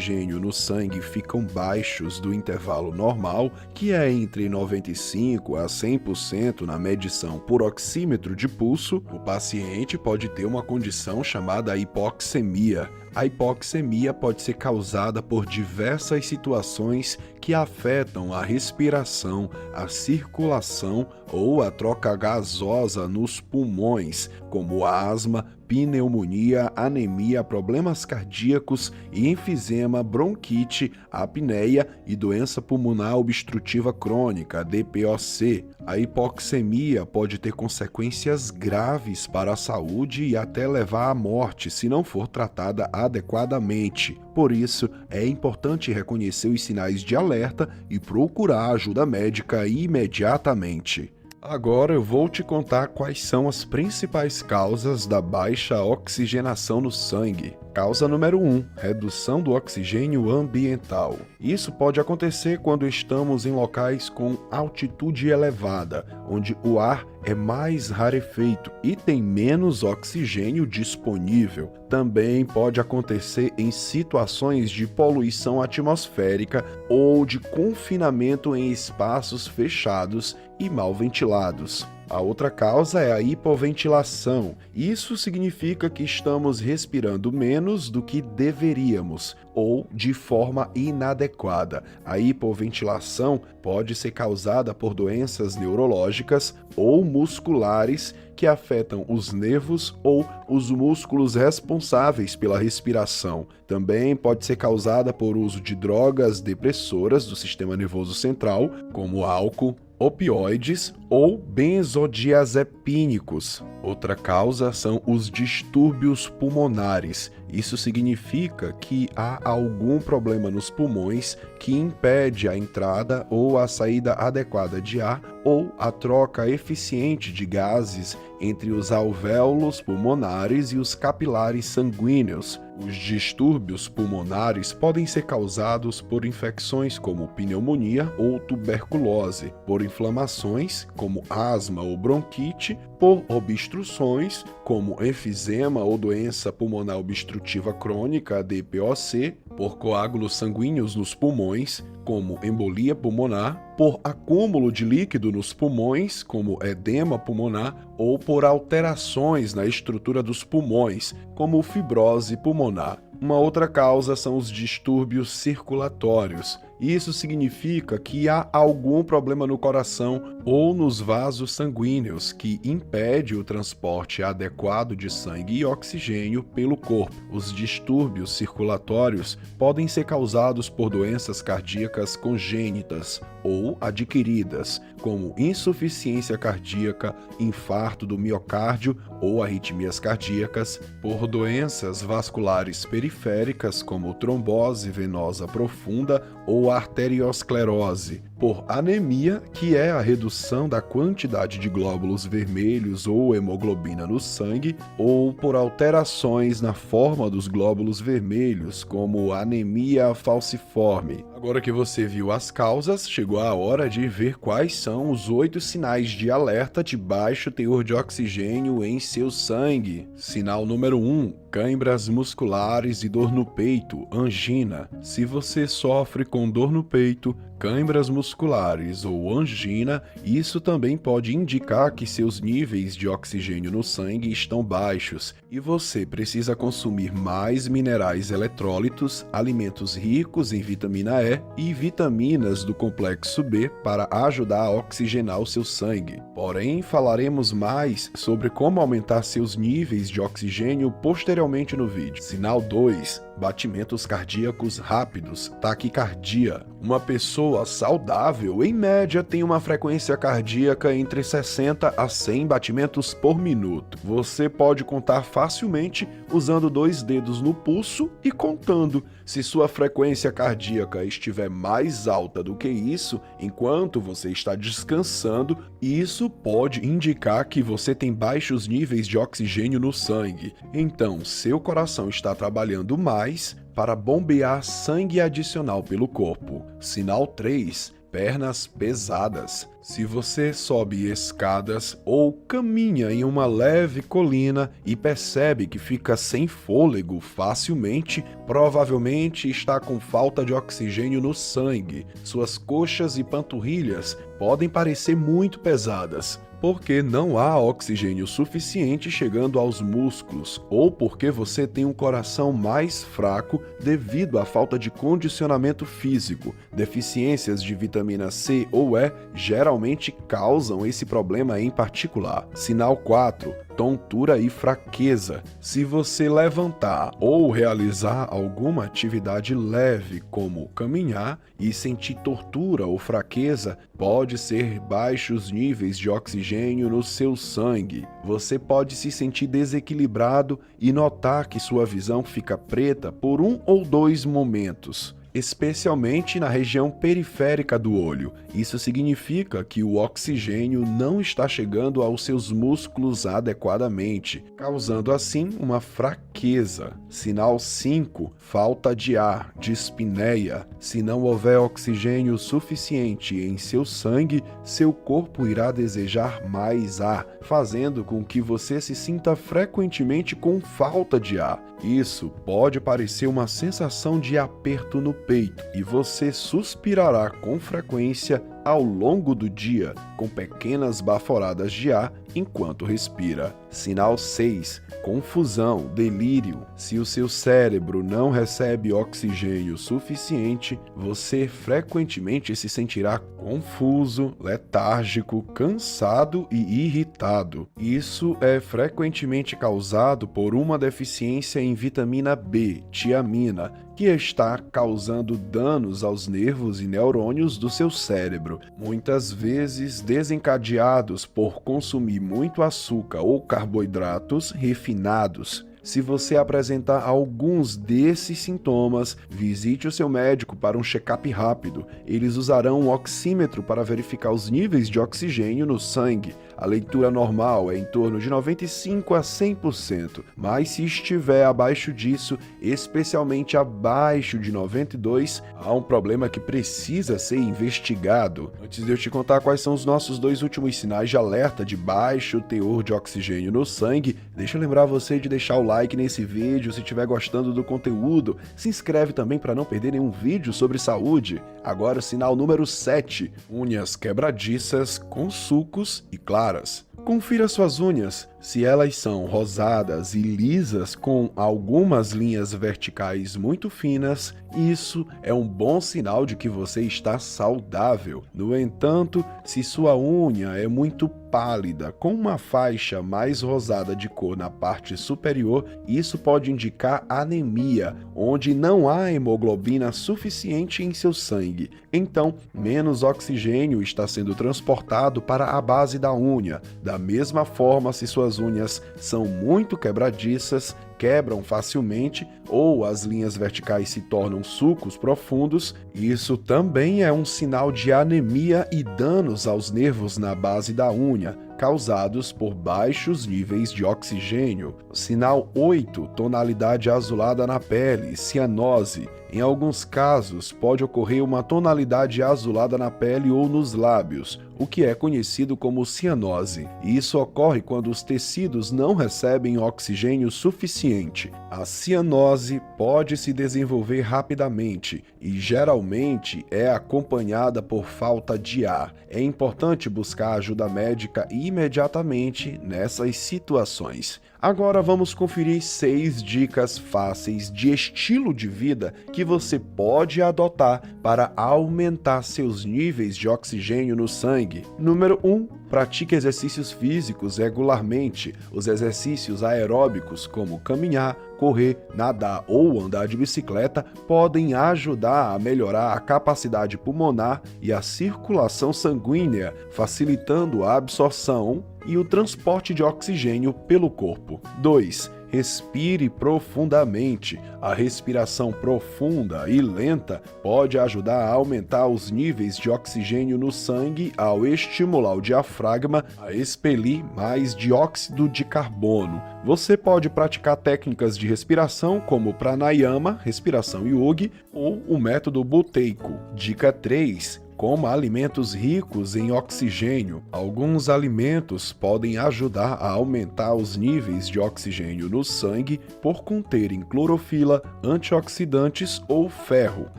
oxigênio no sangue ficam baixos do intervalo normal, que é entre 95% a 100% na medição por oxímetro de pulso, o paciente pode ter uma condição chamada hipoxemia. A hipoxemia pode ser causada por diversas situações que afetam a respiração, a circulação ou a troca gasosa nos pulmões, como asma, pneumonia, anemia, problemas cardíacos e enfisema, bronquite, apneia e doença pulmonar obstrutiva crônica, DPOC. A hipoxemia pode ter consequências graves para a saúde e até levar à morte se não for tratada adequadamente. Por isso, é importante reconhecer os sinais de alerta e procurar ajuda médica imediatamente. Agora eu vou te contar quais são as principais causas da baixa oxigenação no sangue. Causa número 1, redução do oxigênio ambiental. Isso pode acontecer quando estamos em locais com altitude elevada, onde o ar é mais rarefeito e tem menos oxigênio disponível. Também pode acontecer em situações de poluição atmosférica ou de confinamento em espaços fechados e mal ventilados. A outra causa é a hipoventilação. Isso significa que estamos respirando menos do que deveríamos ou de forma inadequada. A hipoventilação pode ser causada por doenças neurológicas ou musculares que afetam os nervos ou os músculos responsáveis pela respiração. Também pode ser causada por uso de drogas depressoras do sistema nervoso central, como álcool, opioides ou benzodiazepínicos. Outra causa são os distúrbios pulmonares. Isso significa que há algum problema nos pulmões que impede a entrada ou a saída adequada de ar ou a troca eficiente de gases entre os alvéolos pulmonares e os capilares sanguíneos. Os distúrbios pulmonares podem ser causados por infecções como pneumonia ou tuberculose, por inflamações como asma ou bronquite, por obstruções como enfisema ou doença pulmonar obstrutiva crônica, DPOC, por coágulos sanguíneos nos pulmões, como embolia pulmonar, por acúmulo de líquido nos pulmões, como edema pulmonar, ou por alterações na estrutura dos pulmões, como fibrose pulmonar. Uma outra causa são os distúrbios circulatórios. Isso significa que há algum problema no coração ou nos vasos sanguíneos que impede o transporte adequado de sangue e oxigênio pelo corpo. Os distúrbios circulatórios podem ser causados por doenças cardíacas congênitas ou adquiridas, como insuficiência cardíaca, infarto do miocárdio ou arritmias cardíacas, por doenças vasculares periféricas, como trombose venosa profunda ou arteriosclerose, por anemia, que é a redução da quantidade de glóbulos vermelhos ou hemoglobina no sangue, ou por alterações na forma dos glóbulos vermelhos, como anemia falciforme. Agora que você viu as causas, chegou a hora de ver quais são os 8 sinais de alerta de baixo teor de oxigênio em seu sangue. Sinal número 1, câimbras musculares e dor no peito, angina. Se você sofre com dor no peito, câimbras musculares ou angina, isso também pode indicar que seus níveis de oxigênio no sangue estão baixos e você precisa consumir mais minerais eletrólitos, alimentos ricos em vitamina E e vitaminas do complexo B para ajudar a oxigenar o seu sangue. Porém, falaremos mais sobre como aumentar seus níveis de oxigênio posteriormente no vídeo. Sinal 2. Batimentos cardíacos rápidos, taquicardia. Uma pessoa saudável, em média, tem uma frequência cardíaca entre 60 a 100 batimentos por minuto. Você pode contar facilmente usando 2 dedos no pulso e contando. Se sua frequência cardíaca estiver mais alta do que isso, enquanto você está descansando, isso pode indicar que você tem baixos níveis de oxigênio no sangue. Então, seu coração está trabalhando mais para bombear sangue adicional pelo corpo. Sinal 3. pernas pesadas. Se você sobe escadas ou caminha em uma leve colina e percebe que fica sem fôlego facilmente, provavelmente está com falta de oxigênio no sangue. Suas coxas e panturrilhas podem parecer muito pesadas, porque não há oxigênio suficiente chegando aos músculos, ou porque você tem um coração mais fraco devido à falta de condicionamento físico. Deficiências de vitamina C ou E geralmente causam esse problema em particular. Sinal 4. Tontura e fraqueza. Se você levantar ou realizar alguma atividade leve, como caminhar, e sentir tortura ou fraqueza, pode ser baixos níveis de oxigênio no seu sangue. Você pode se sentir desequilibrado e notar que sua visão fica preta por 1 ou 2 momentos, especialmente na região periférica do olho. Isso significa que o oxigênio não está chegando aos seus músculos adequadamente, causando assim uma fraqueza. Sinal 5. Falta de ar, dispneia. Se não houver oxigênio suficiente em seu sangue, seu corpo irá desejar mais ar, fazendo com que você se sinta frequentemente com falta de ar. Isso pode parecer uma sensação de aperto no peito e você suspirará com frequência ao longo do dia, com pequenas baforadas de ar enquanto respira. Sinal 6. Confusão, delírio. Se o seu cérebro não recebe oxigênio suficiente, você frequentemente se sentirá confuso, letárgico, cansado e irritado. Isso é frequentemente causado por uma deficiência em vitamina B, tiamina, que está causando danos aos nervos e neurônios do seu cérebro, muitas vezes desencadeados por consumir muito açúcar ou carboidratos refinados. Se você apresentar alguns desses sintomas, visite o seu médico para um check-up rápido. Eles usarão um oxímetro para verificar os níveis de oxigênio no sangue. A leitura normal é em torno de 95 a 100%, mas se estiver abaixo disso, especialmente abaixo de 92, há um problema que precisa ser investigado. Antes de eu te contar quais são os nossos 2 últimos sinais de alerta de baixo teor de oxigênio no sangue, deixa eu lembrar você de deixar o like nesse vídeo se estiver gostando do conteúdo. Se inscreve também para não perder nenhum vídeo sobre saúde. Agora o sinal número 7. Unhas quebradiças com sulcos e claras. Confira suas unhas. Se elas são rosadas e lisas com algumas linhas verticais muito finas, isso é um bom sinal de que você está saudável. No entanto, se sua unha é muito pálida, com uma faixa mais rosada de cor na parte superior, isso pode indicar anemia, onde não há hemoglobina suficiente em seu sangue. Então, menos oxigênio está sendo transportado para a base da unha. Da mesma forma, se suas unhas são muito quebradiças, quebram facilmente ou as linhas verticais se tornam sulcos profundos, isso também é um sinal de anemia e danos aos nervos na base da unha, causados por baixos níveis de oxigênio. Sinal 8. Tonalidade azulada na pele, cianose. Em alguns casos, pode ocorrer uma tonalidade azulada na pele ou nos lábios, o que é conhecido como cianose. Isso ocorre quando os tecidos não recebem oxigênio suficiente. A cianose pode se desenvolver rapidamente e geralmente é acompanhada por falta de ar. É importante buscar ajuda médica imediatamente nessas situações. Agora vamos conferir 6 dicas fáceis de estilo de vida que você pode adotar para aumentar seus níveis de oxigênio no sangue. Número 1. Pratique exercícios físicos regularmente. Os exercícios aeróbicos, como caminhar, correr, nadar ou andar de bicicleta, podem ajudar a melhorar a capacidade pulmonar e a circulação sanguínea, facilitando a absorção e o transporte de oxigênio pelo corpo. 2. Respire profundamente. A respiração profunda e lenta pode ajudar a aumentar os níveis de oxigênio no sangue ao estimular o diafragma a expelir mais dióxido de carbono. Você pode praticar técnicas de respiração como pranayama, respiração yogi, ou o método buteico. Dica 3. Coma alimentos ricos em oxigênio. Alguns alimentos podem ajudar a aumentar os níveis de oxigênio no sangue por conterem clorofila, antioxidantes ou ferro.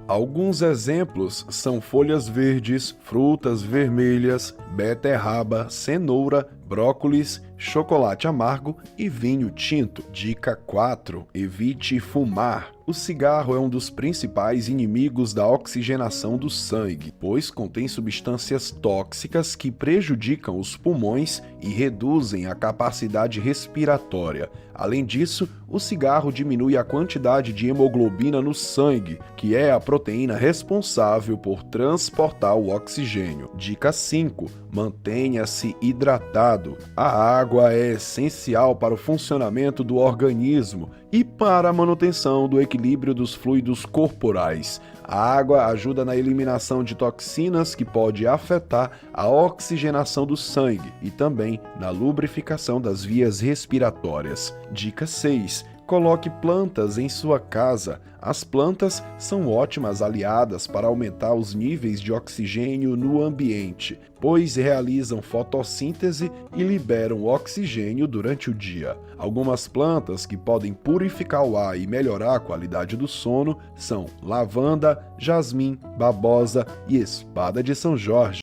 Alguns exemplos são folhas verdes, frutas vermelhas, beterraba, cenoura, brócolis, chocolate amargo e vinho tinto. Dica 4. Evite fumar. O cigarro é um dos principais inimigos da oxigenação do sangue, pois contém substâncias tóxicas que prejudicam os pulmões e reduzem a capacidade respiratória. Além disso, o cigarro diminui a quantidade de hemoglobina no sangue, que é a proteína responsável por transportar o oxigênio. Dica 5. Mantenha-se hidratado. A água é essencial para o funcionamento do organismo e para a manutenção do equilíbrio dos fluidos corporais. A água ajuda na eliminação de toxinas que pode afetar a oxigenação do sangue e também na lubrificação das vias respiratórias. Dica 6. Coloque plantas em sua casa. As plantas são ótimas aliadas para aumentar os níveis de oxigênio no ambiente, pois realizam fotossíntese e liberam oxigênio durante o dia. Algumas plantas que podem purificar o ar e melhorar a qualidade do sono são lavanda, jasmim, babosa e espada de São Jorge.